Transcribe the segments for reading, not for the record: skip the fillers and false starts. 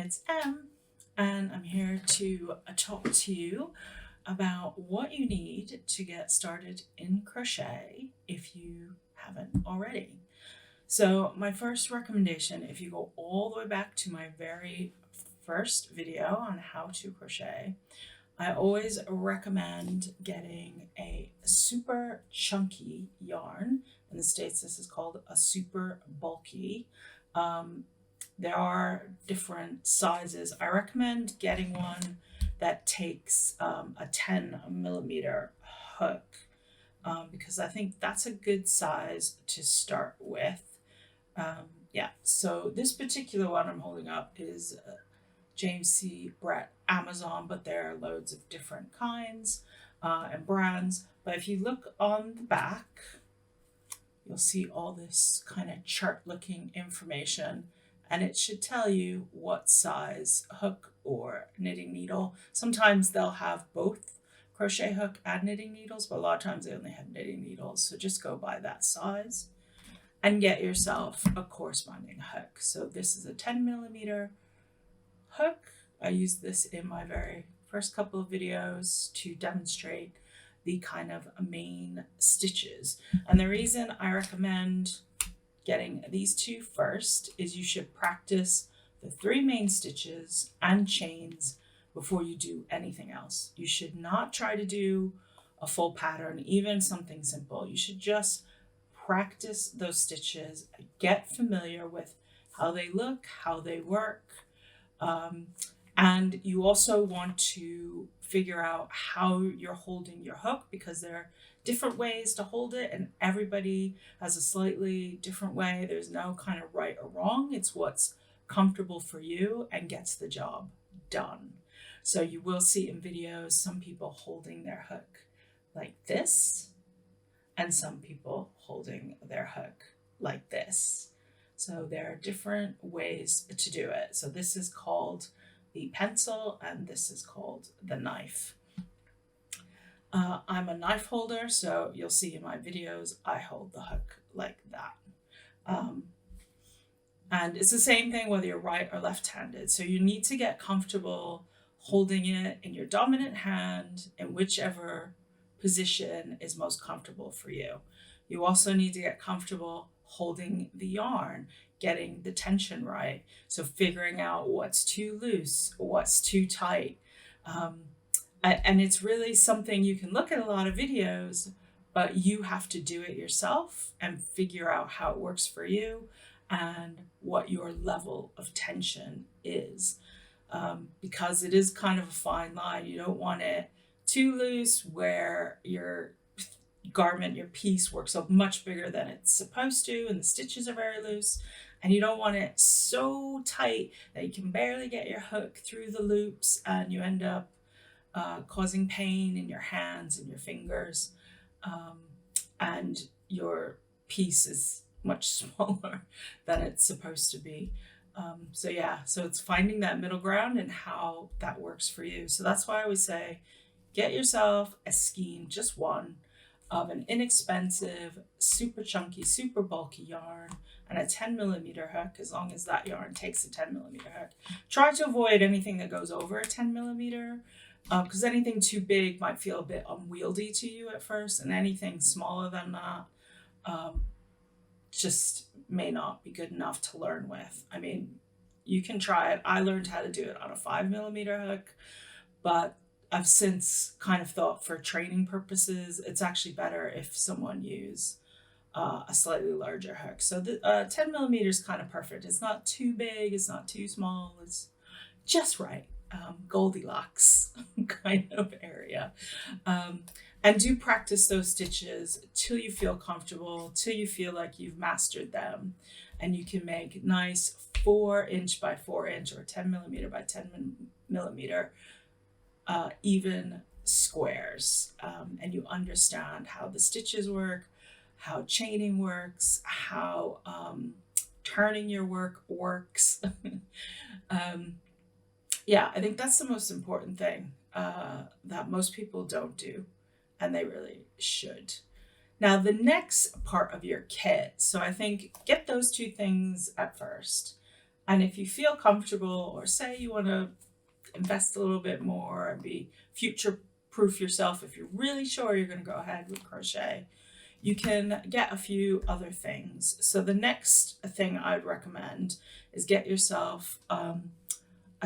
it's Em, and I'm here to talk to you about what you need to get started in crochet if you haven't already. So my first recommendation, if you go all the way back to my very first video on how to crochet, I always recommend getting a super chunky yarn. In the States, this is called a super bulky. There are different sizes. I recommend getting one that takes a 10 millimeter hook because I think that's a good size to start with. Yeah, so this particular one I'm holding up is James C. Brett Amazon, but there are loads of different kinds and brands. But if you look on the back, you'll see all this kind of chart looking information, and it should tell you what size hook or knitting needle. Sometimes they'll have both crochet hook and knitting needles, but a lot of times they only have knitting needles. So just go by that size and get yourself a corresponding hook. So this is a 10 millimeter hook. I used this in my very first couple of videos to demonstrate the kind of main stitches. And the reason I recommend getting these two first is you should practice the 3 main stitches and chains before you do anything else. You should not try to do a full pattern, even something simple. You should just practice those stitches, get familiar with how they look, how they work. And you also want to figure out how you're holding your hook, because there are different ways to hold it and everybody has a slightly different way. There's no kind of right or wrong. It's what's comfortable for you and gets the job done. So you will see in videos some people holding their hook like this and some people holding their hook like this. So there are different ways to do it. So this is called the pencil and this is called the knife. I'm a knife holder, so you'll see in my videos I hold the hook like that. And it's the same thing whether you're right or left-handed. So you need to get comfortable holding it in your dominant hand in whichever position is most comfortable for you. You also need to get comfortable holding the yarn, getting the tension right. So figuring out what's too loose, what's too tight. And it's really something you can look at a lot of videos, but you have to do it yourself and figure out how it works for you and what your level of tension is. Because it is kind of a fine line. You don't want it too loose where your garment, your piece works up much bigger than it's supposed to and the stitches are very loose, and you don't want it so tight that you can barely get your hook through the loops and you end up causing pain in your hands and your fingers, and your piece is much smaller than it's supposed to be. So it's finding that middle ground and how that works for you. So that's why I always say get yourself a skein, just one, of an inexpensive, super chunky, super bulky yarn and a 10 millimeter hook, as long as that yarn takes a 10 millimeter hook. Try to avoid anything that goes over a 10 millimeter, because anything too big might feel a bit unwieldy to you at first, and anything smaller than that just may not be good enough to learn with. I mean, you can try it. I learned how to do it on a 5 millimeter hook, but I've since kind of thought for training purposes, it's actually better if someone use a slightly larger hook. So the 10 millimeters is kind of perfect. It's not too big, it's not too small, it's just right. Goldilocks kind of area. And do practice those stitches till you feel comfortable, till you feel like you've mastered them, and you can make nice 4" by 4" or 10 millimeter by 10 millimeter even squares, and you understand how the stitches work, how chaining works, how turning your work works. I think that's the most important thing that most people don't do, and they really should. Now, the next part of your kit, so I think get those two things at first. And if you feel comfortable, or say you want to invest a little bit more and be future proof yourself, if you're really sure you're going to go ahead with crochet, you can get a few other things. So the next thing I'd recommend is get yourself a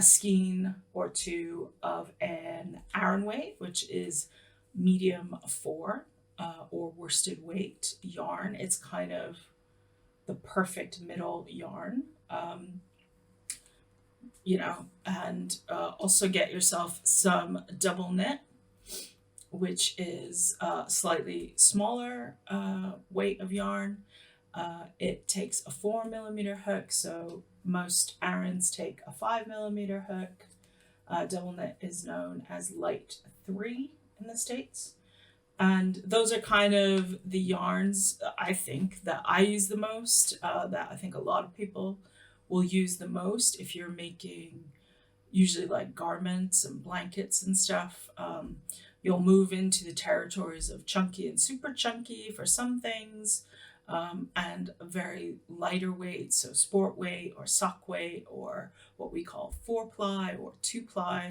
skein or two of an Aran weight, which is medium 4 or worsted weight yarn. It's kind of the perfect middle yarn. And also get yourself some double knit, which is a slightly smaller weight of yarn. It takes a 4mm hook, so most Arans take a 5mm hook. Double knit is known as light 3 in the States. And those are kind of the yarns, I think, that I use the most, that I think a lot of people will use the most if you're making usually like garments and blankets and stuff. You'll move into the territories of chunky and super chunky for some things, and very lighter weight, so sport weight or sock weight, or what we call 4-ply or 2-ply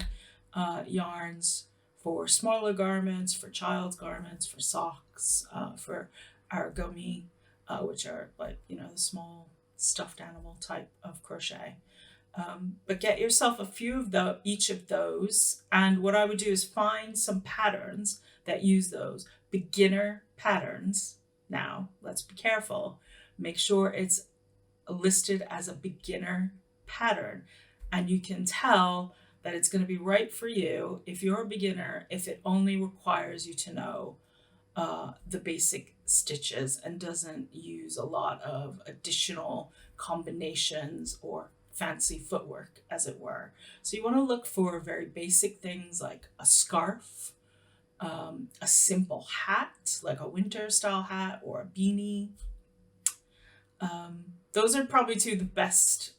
yarns for smaller garments, for child's garments, for socks, for aragami, which are like, the small stuffed animal type of crochet. But get yourself a few of each of those. And what I would do is find some patterns that use those beginner patterns. Now, let's be careful. Make sure it's listed as a beginner pattern. And you can tell that it's going to be right for you if you're a beginner, if it only requires you to know the basic stitches and doesn't use a lot of additional combinations or fancy footwork, as it were. So you want to look for very basic things like a scarf, a simple hat, like a winter style hat or a beanie. Those are probably two of the best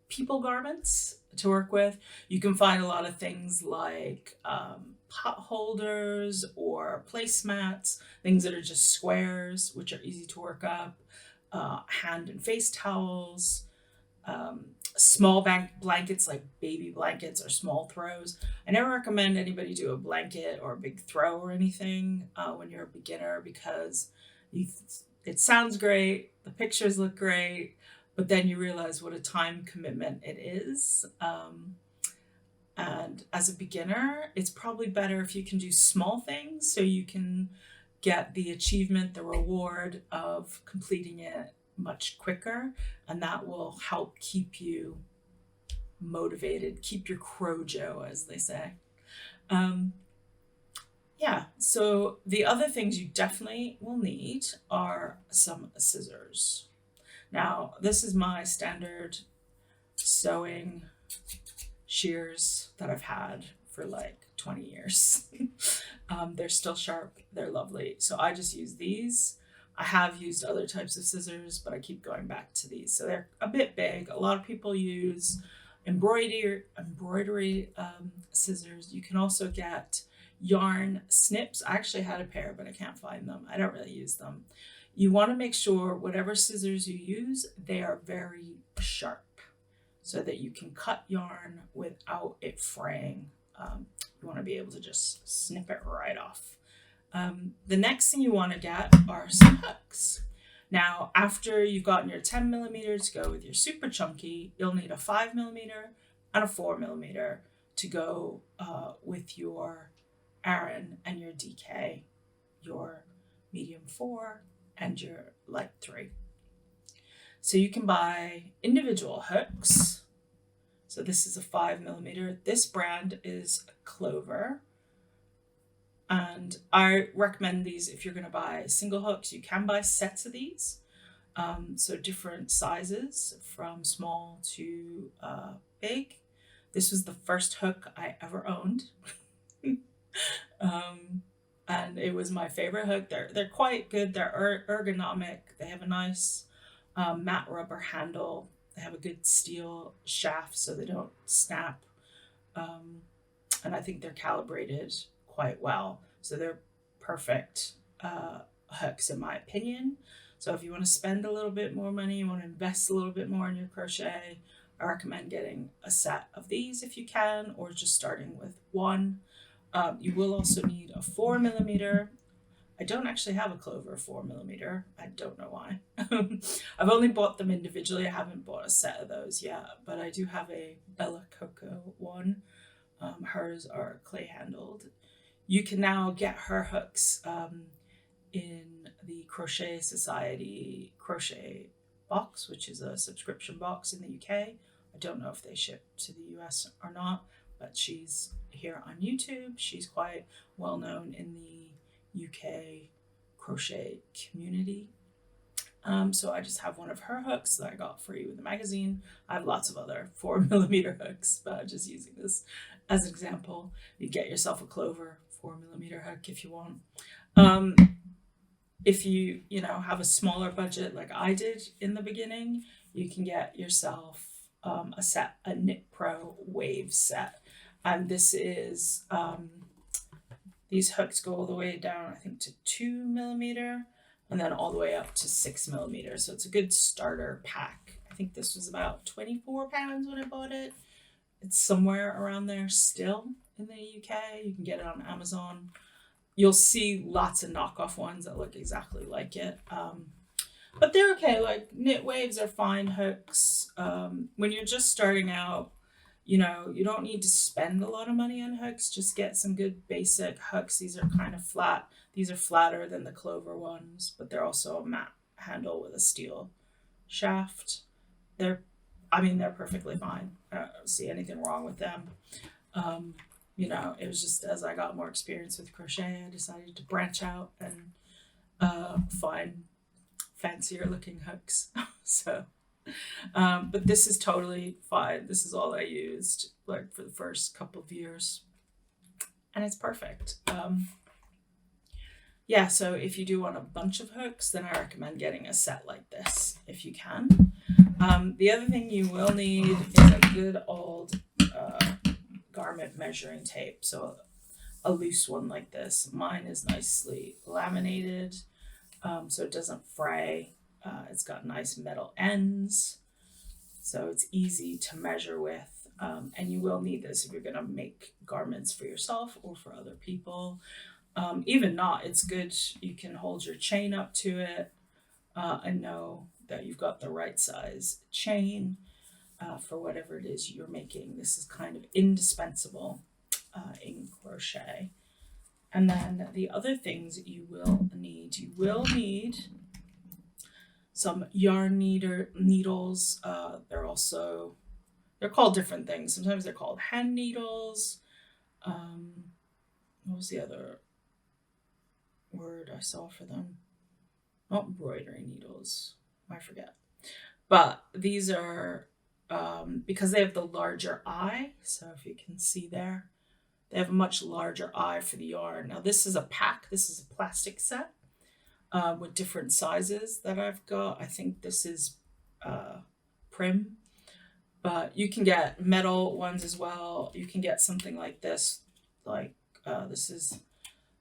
people garments to work with. You can find a lot of things like pot holders or placemats, things that are just squares, which are easy to work up, hand and face towels, small blankets like baby blankets or small throws. I never recommend anybody do a blanket or a big throw or anything when you're a beginner, because it sounds great, the pictures look great, but then you realize what a time commitment it is. And as a beginner, it's probably better if you can do small things so you can get the achievement, the reward of completing it much quicker, and that will help keep you motivated, keep your crojo, as they say. So the other things you definitely will need are some scissors. Now, this is my standard sewing shears that I've had for like 20 years. They're still sharp, they're lovely. So I just use these. I have used other types of scissors, but I keep going back to these. So they're a bit big. A lot of people use embroidery scissors. You can also get yarn snips. I actually had a pair, but I can't find them. I don't really use them. You want to make sure whatever scissors you use, they are very sharp so that you can cut yarn without it fraying. You want to be able to just snip it right off. The next thing you want to get are some hooks. Now, after you've gotten your 10mm to go with your super chunky, you'll need a 5mm and a 4mm to go with your Aran and your DK, your medium 4 and your light 3. So you can buy individual hooks. So this is a 5mm. This brand is Clover. And I recommend these if you're going to buy single hooks. You can buy sets of these. So different sizes from small to big. This was the first hook I ever owned. And it was my favorite hook. They're quite good. They're ergonomic. They have a nice matte rubber handle. They have a good steel shaft so they don't snap. And I think they're calibrated quite well. So they're perfect hooks in my opinion. So if you want to spend a little bit more money, you want to invest a little bit more in your crochet, I recommend getting a set of these if you can, or just starting with one. You will also need a 4mm. I don't actually have a Clover 4mm. I don't know why. I've only bought them individually. I haven't bought a set of those yet, but I do have a Bella Coco one. Hers are clay handled. You can now get her hooks in the Crochet Society crochet box, which is a subscription box in the UK. I don't know if they ship to the US or not, but she's here on YouTube. She's quite well known in the UK crochet community. So I just have one of her hooks that I got free with the magazine. I have lots of other 4mm hooks, but I'm just using this as an example. You get yourself a Clover 4mm hook if you want. If you have a smaller budget like I did in the beginning, you can get yourself a Knit Pro Wave set. And this is these hooks go all the way down, I think, to 2mm, and then all the way up to 6mm. So it's a good starter pack. I think this was about £24 when I bought it. It's somewhere around there still in the UK. You can get it on Amazon. You'll see lots of knockoff ones that look exactly like it. But they're okay. Like, Knit Waves are fine hooks. When you're just starting out, you don't need to spend a lot of money on hooks. Just get some good basic hooks. These are kind of flat. These are flatter than the Clover ones, but they're also a matte handle with a steel shaft. They're perfectly fine. I don't see anything wrong with them. It was just as I got more experience with crochet, I decided to branch out and find fancier looking hooks. So, but this is totally fine. This is all I used like for the first couple of years, and it's perfect. Yeah, so if you do want a bunch of hooks, then I recommend getting a set like this if you can. The other thing you will need is a good old garment measuring tape. So a loose one like this. Mine is nicely laminated, so it doesn't fray. It's got nice metal ends, so it's easy to measure with. And you will need this if you're going to make garments for yourself or for other people. Even not, it's good. You can hold your chain up to it and know that you've got the right size chain for whatever it is you're making. This is kind of indispensable in crochet. And then the other things you will need some yarn needles. They're called different things. Sometimes they're called hand needles. What was the other word I saw for them? Not embroidery needles. I forget. But these are because they have the larger eye. So if you can see there, they have a much larger eye for the yarn. Now this is a pack. This is a plastic set with different sizes that I've got. I think this is Prim, but you can get metal ones as well. You can get something like this, this is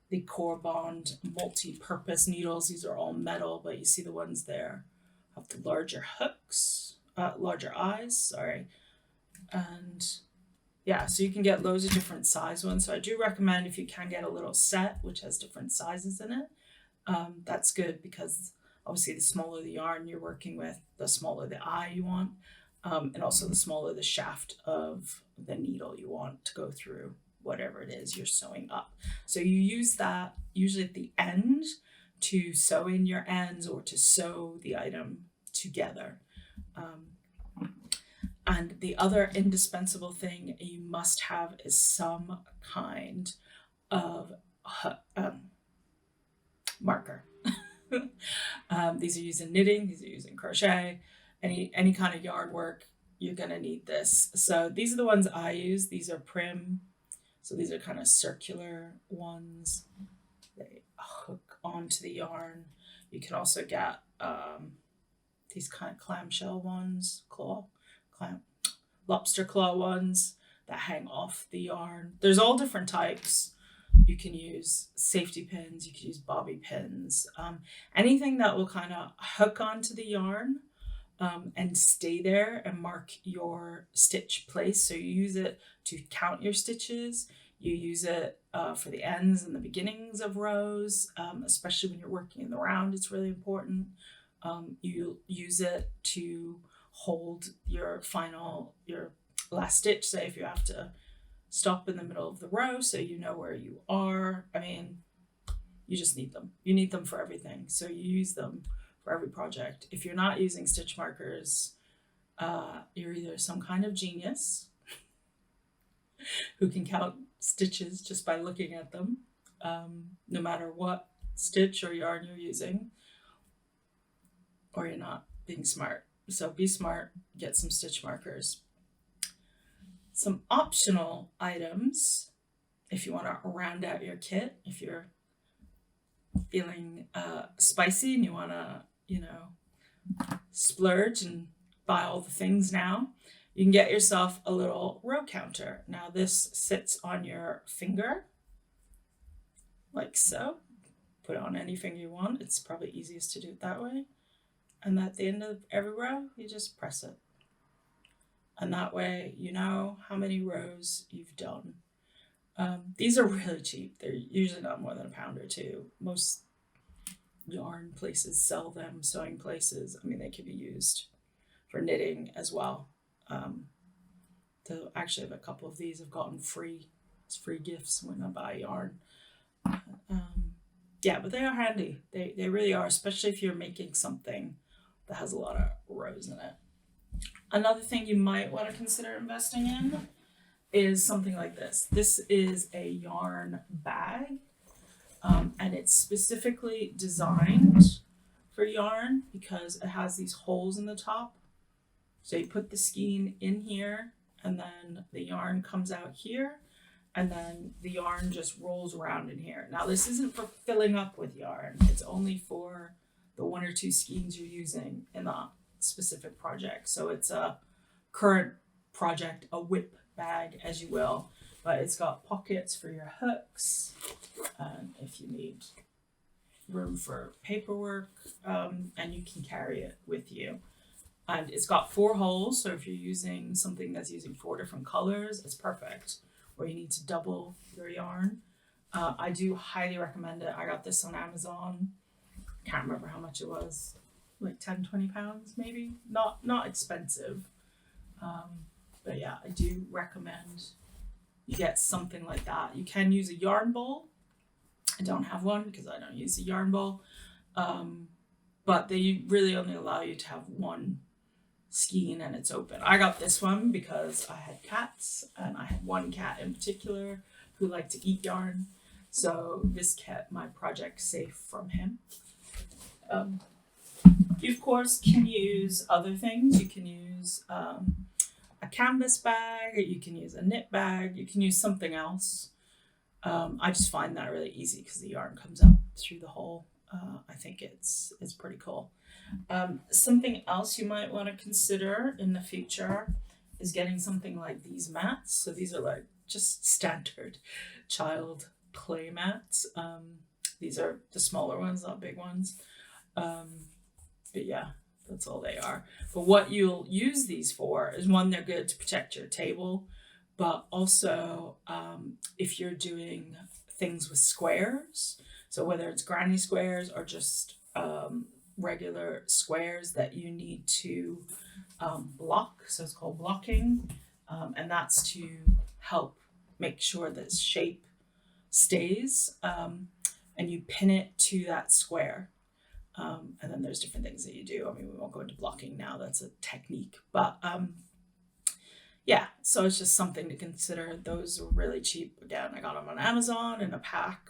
the Core Bond multi-purpose needles. These are all metal, but you see the ones there have the larger hooks, larger eyes, sorry. And yeah, so you can get loads of different size ones. So I do recommend if you can get a little set which has different sizes in it. That's good because obviously the smaller the yarn you're working with, the smaller the eye you want, and also the smaller the shaft of the needle you want to go through whatever it is you're sewing up. So you use that usually at the end to sew in your ends or to sew the item together. And the other indispensable thing you must have is some kind of marker. These are used in knitting, these are used in crochet, any kind of yarn work, you're gonna need this. So these are the ones I use. These are Prim. So these are kind of circular ones. They hook onto the yarn. You can also get these kind of clamshell ones, lobster claw ones that hang off the yarn. There's all different types. You can use safety pins, you can use bobby pins, anything that will kind of hook onto the yarn and stay there and mark your stitch place. So you use it to count your stitches. You use it for the ends and the beginnings of rows, especially when you're working in the round. It's really important. You use it to hold your last stitch. Say if you have to stop in the middle of the row so you know where you are. I mean, you just need them. You need them for everything. So you use them for every project. If you're not using stitch markers, you're either some kind of genius who can count stitches just by looking at them, no matter what stitch or yarn you're using, or you're not being smart. So be smart, get some stitch markers. Some optional items, if you want to round out your kit, if you're feeling spicy and you want to, splurge and buy all the things now, you can get yourself a little row counter. Now this sits on your finger, like so. Put it on any finger you want. It's probably easiest to do it that way. And at the end of every row, you just press it. And that way, you know how many rows you've done. These are really cheap. They're usually not more than £1 or £2. Most yarn places sell them, sewing places. I mean, they can be used for knitting as well. So actually, I have a couple of these I've gotten free. It's free gifts when I buy yarn. Yeah, but they are handy. They really are, especially if you're making something that has a lot of rows in it. Another thing you might want to consider investing in is something like this. This is a yarn bag, and it's specifically designed for yarn because it has these holes in the top. So you put the skein in here, and then the yarn comes out here, and then the yarn just rolls around in here. Now this isn't for filling up with yarn. It's only for the 1 or 2 skeins you're using in the specific project. So it's a current project, a whip bag, as you will, but it's got pockets for your hooks, and if you need room for paperwork, and you can carry it with you. And it's got 4 holes, so if you're using something that's using 4 different colors, it's perfect. Or you need to double your yarn. I do highly recommend it. I got this on Amazon. Can't remember how much it was, like £10-20 maybe. Not expensive, but yeah, I do recommend you get something like that. You can use a yarn bowl. I don't have one because I don't use a yarn bowl, but they really only allow you to have 1 skein and it's open. I got this one because I had cats, and I had one cat in particular who liked to eat yarn, so this kept my project safe from him. You of course can use other things. You can use a canvas bag, or you can use a knit bag, you can use something else. I just find that really easy because the yarn comes up through the hole. I think it's pretty cool. Something else you might want to consider in the future is getting something like these mats. So these are like just standard child play mats. These are the smaller ones, not big ones. But yeah, that's all they are. But what you'll use these for is, one, they're good to protect your table, but also if you're doing things with squares, so whether it's granny squares or just regular squares that you need to block, so it's called blocking, and that's to help make sure that shape stays, and you pin it to that square. And then there's different things that you do. I mean, we won't go into blocking now, that's a technique, but yeah, so it's just something to consider. Those are really cheap. Again, I got them on Amazon in a pack.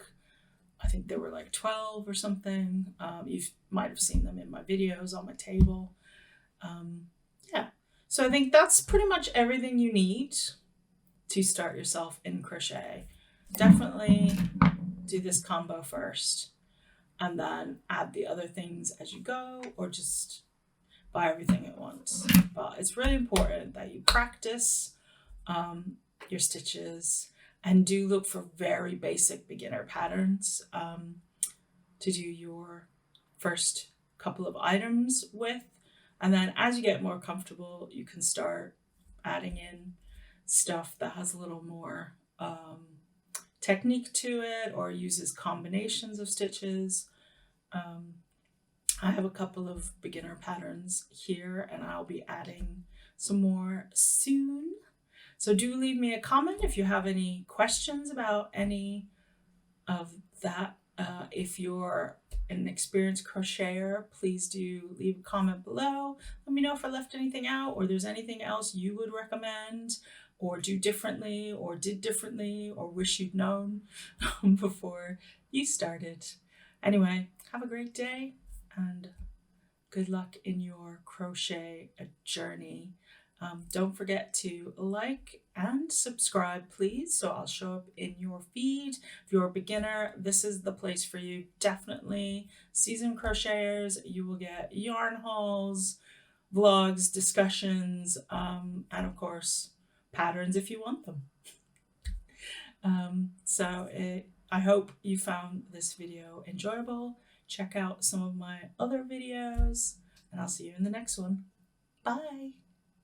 I think they were like 12 or something. You might have seen them in my videos on my table. Yeah, so I think that's pretty much everything you need to start yourself in crochet. Definitely do this combo first, and then add the other things as you go, or just buy everything at once. But it's really important that you practice your stitches And do look for very basic beginner patterns to do your first couple of items with. And then as you get more comfortable, you can start adding in stuff that has a little more technique to it or uses combinations of stitches. I have a couple of beginner patterns here and I'll be adding some more soon. So do leave me a comment if you have any questions about any of that. If you're an experienced crocheter, please do leave a comment below. Let me know if I left anything out or there's anything else you would recommend or do differently or did differently or wish you'd known before you started. Anyway, have a great day and good luck in your crochet journey. Don't forget to like and subscribe, please, so I'll show up in your feed. If you're a beginner, this is the place for you. Definitely seasoned crocheters, you will get yarn hauls, vlogs, discussions, and of course, patterns if you want them. I hope you found this video enjoyable. Check out some of my other videos, and I'll see you in the next one. Bye!